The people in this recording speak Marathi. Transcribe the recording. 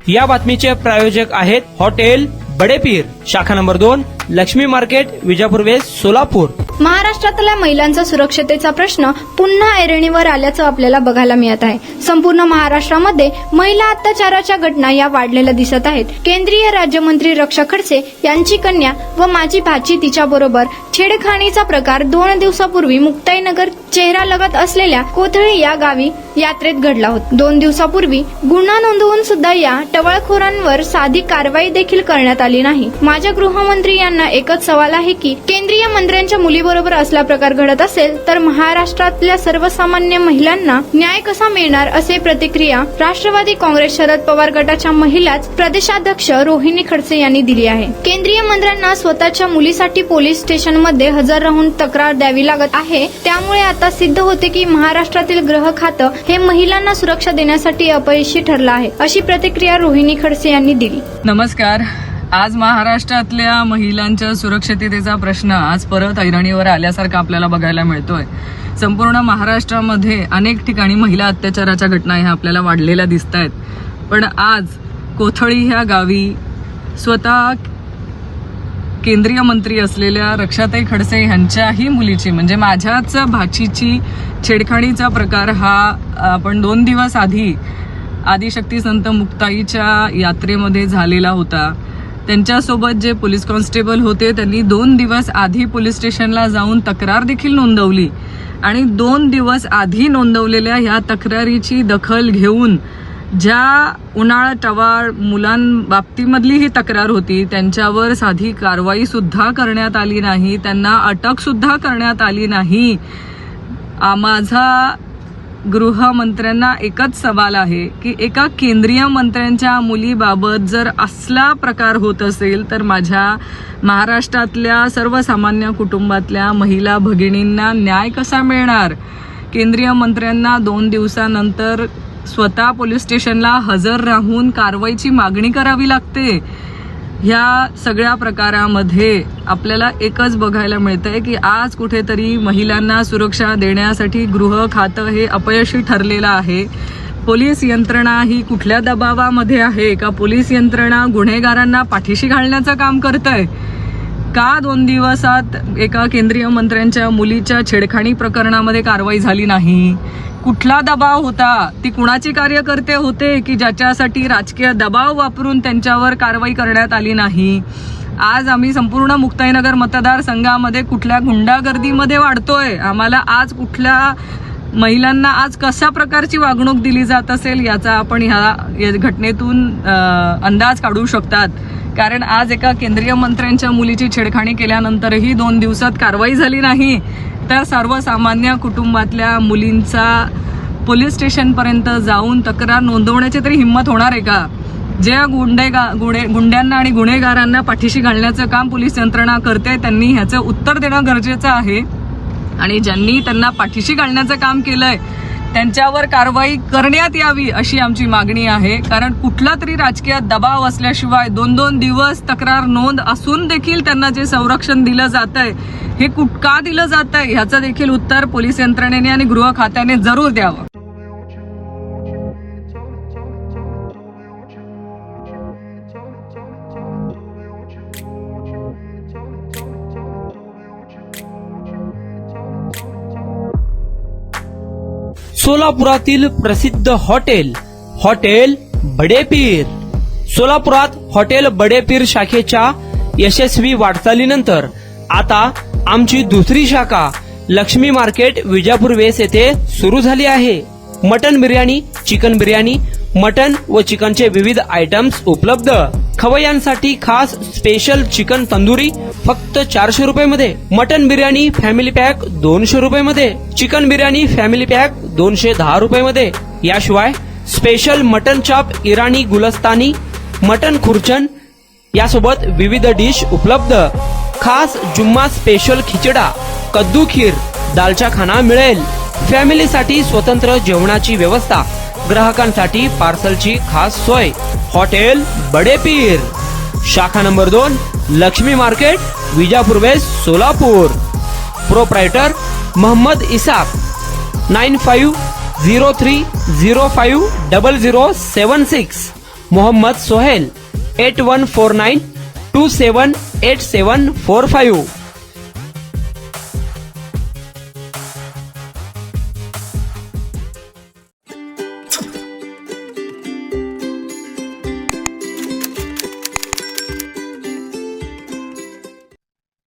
या बातमीचे प्रायोजक आहेत हॉटेल बडेपीर, शाखा number 2, Laxmi market, Vijapur west, Solapur. महाराष्ट्रातल्या महिलांचा सुरक्षतेचा प्रश्न पुन्हा ऐरणीवर आल्याचं आपल्याला बघायला मिळत आहे. संपूर्ण महाराष्ट्रामध्ये महिला अत्याचाराच्या घटना या वाढलेल्या दिसत आहेत. केंद्रीय राज्यमंत्री रक्षा खडसे यांची कन्या व माझी भाची तिच्याबरोबर छेडखाणीचा प्रकार 2 दिवसापूर्वी मुक्ताईनगर चेहरा लगत असलेल्या कोथळी या गावी यात्रेत घडला होता. 2 दिवसापूर्वी गुन्हा नोंदवून सुद्धा या टवाळखोरांवर साधी कारवाई देखील करण्यात आली नाही. माझ्या गृहमंत्री यांना एकच सवाल आहे की केंद्रीय मंत्र्यांच्या मुलीबरोबर असला प्रकार घडत असेल तर महाराष्ट्रातल्या सर्वसामान्य महिलांना न्याय कसा मिळणार, असे प्रतिक्रिया राष्ट्रवादी काँग्रेस शरद पवार गटाच्या महिलाच प्रदेशाध्यक्ष रोहिणी खडसे यांनी दिली आहे. केंद्रीय मंत्र्यांना स्वतःच्या मुलीसाठी पोलीस स्टेशनमध्ये हजर राहून तक्रार द्यावी लागत आहे. त्यामुळे आता सिद्ध होते की महाराष्ट्रातील गृह खातं हे महिलांना सुरक्षा देण्यासाठी अपयशी ठरलं आहे, अशी प्रतिक्रिया रोहिणी खडसे यांनी दिली. नमस्कार. आज महाराष्ट्रातल्या महिलांच्या सुरक्षिततेचा प्रश्न आज परत ऐरणीवर आल्यासारखा आपल्याला बघायला मिळतोय. संपूर्ण महाराष्ट्रामध्ये अनेक ठिकाणी महिला अत्याचाराच्या घटना ह्या आपल्याला वाढलेल्या दिसत आहेत. पण आज कोथळी ह्या गावी स्वतः केंद्रीय मंत्री असलेल्या रक्षाताई खडसे यांच्याही मुलीची म्हणजे माझ्याच भाचीची छेडखाणीचा प्रकार हा आपण 2 दिवस आधी आदिशक्ती संत मुक्ताईच्या यात्रेमध्ये झालेला होता. त्यांच्यासोबत जे पोलीस कॉन्स्टेबल होते त्यांनी 2 दिवस आधी पोलीस स्टेशनला जाऊन तक्रार देखील नोंदवली आणि 2 दिवस आधी नोंदवलेल्या ह्या तक्रारीची दखल घेऊन ज्या उन्हाळा टवाळ मुलांबाबतीमधली ही तक्रार होती त्यांच्यावर साधी कारवाई सुद्धा करण्यात आली नाही, त्यांना अटक सुद्धा करण्यात आली नाही. माझा गृहमंत्र्यांना एकच सवाल आहे की एका केंद्रीय मंत्र्यांच्या मुलीबाबत जर असला प्रकार होत असेल तर माझ्या महाराष्ट्रातल्या सर्वसामान्य कुटुंबातल्या महिला भगिनींना न्याय कसा मिळणार. केंद्रीय मंत्र्यांना 2 दिवसानंतर स्वतः पोलीस स्टेशनला हजर राहून कारवाईची मागणी करावी लागते. ह्या सगळ्या प्रकारामध्ये आपल्याला एकच बघायला मिळतंय की आज कुठेतरी महिलांना सुरक्षा देण्यासाठी गृह खातं हे अपयशी ठरलेलं आहे. पोलीस यंत्रणा ही कुठल्या दबावामध्ये आहे का पोलीस यंत्रणा गुन्हेगारांना पाठीशी घालण्याचं काम करतंय का 2 दिवसात एका केंद्रीय मंत्र्यांच्या मुलीच्या छेडखाणी प्रकरणामध्ये कारवाई झाली नाही. कुठला दबाव होता, ती कुणाची कार्यकर्ते होते की ज्याच्यासाठी राजकीय दबाव वापरून त्यांच्यावर कारवाई करण्यात आली नाही. आज आम्ही संपूर्ण मुक्ताईनगर मतदारसंघामध्ये कुठल्या गुंडागर्दीमध्ये वाढतोय, आम्हाला आज कुठल्या महिलांना आज कशा प्रकारची वागणूक दिली जात असेल याचा आपण ह्या घटनेतून अंदाज काढू शकतात. कारण आज एका केंद्रीय मंत्र्यांच्या मुलीची छेडखाणी केल्यानंतरही 2 दिवसात कारवाई झाली नाही तर सर्वसामान्य कुटुंबातल्या मुलींचा पोलीस स्टेशनपर्यंत जाऊन तक्रार नोंदवण्याची तरी हिंमत होणार आहे का. ज्या गुंड्यांना आणि गुन्हेगारांना पाठीशी घालण्याचं काम पोलीस यंत्रणा करते त्यांनी ह्याचं उत्तर देणं गरजेचं आहे आणि ज्यांनी त्यांना पाठीशी घालण्याचं काम केलंय त्यांच्यावर कारवाई करण्यात यावी अशी आमची मागणी आहे. कारण कुठला तरी राजकीय दबाव असल्याशिवाय 2-2 दिवस तक्रार नोंद असून देखील त्यांना जे संरक्षण दिलं जातंय हे का दिलं जातंय ह्याचं देखील उत्तर पोलीस यंत्रणेने आणि गृह खात्याने जरूर द्यावं. सोलापुरातील प्रसिद्ध हॉटेल बडेपीर. सोलापुरात हॉटेल बडेपीर शाखेच्या यशस्वी वाटचालीनंतर आता आमची दुसरी शाखा लक्ष्मी मार्केट, विजापूर वेस्ट येथे सुरू झाली आहे. Mutton biryani, chicken biryani, mutton व चिकनचे विविध आयटम्स उपलब्ध. खवय्यांसाठी खास स्पेशल चिकन तंदुरी फक्त 400 रुपये मध्ये. मटन बिर्याणी फॅमिली पॅक 200 रुपये मध्ये. चिकन बिर्याणी फॅमिली पॅक 210 रुपये मध्ये. याशिवाय स्पेशल मटन चॉप, इराणी गुलस्तानी, मटन खुर्चन यासोबत विविध डिश उपलब्ध. खास जुम्मा स्पेशल खिचडा, कद्दू खीर, दालचा खाना मिळेल. फॅमिलीसाठी स्वतंत्र जेवणाची व्यवस्था, ग्राहकांसाठी पार्सलची खास सोय. हॉटेल बडेपीर, शाखा number 2, Laxmi market, Vijapur west, Solapur. Proprietor Mohammed Isaq. 9503050076. Mohammed Sohail 8149278745.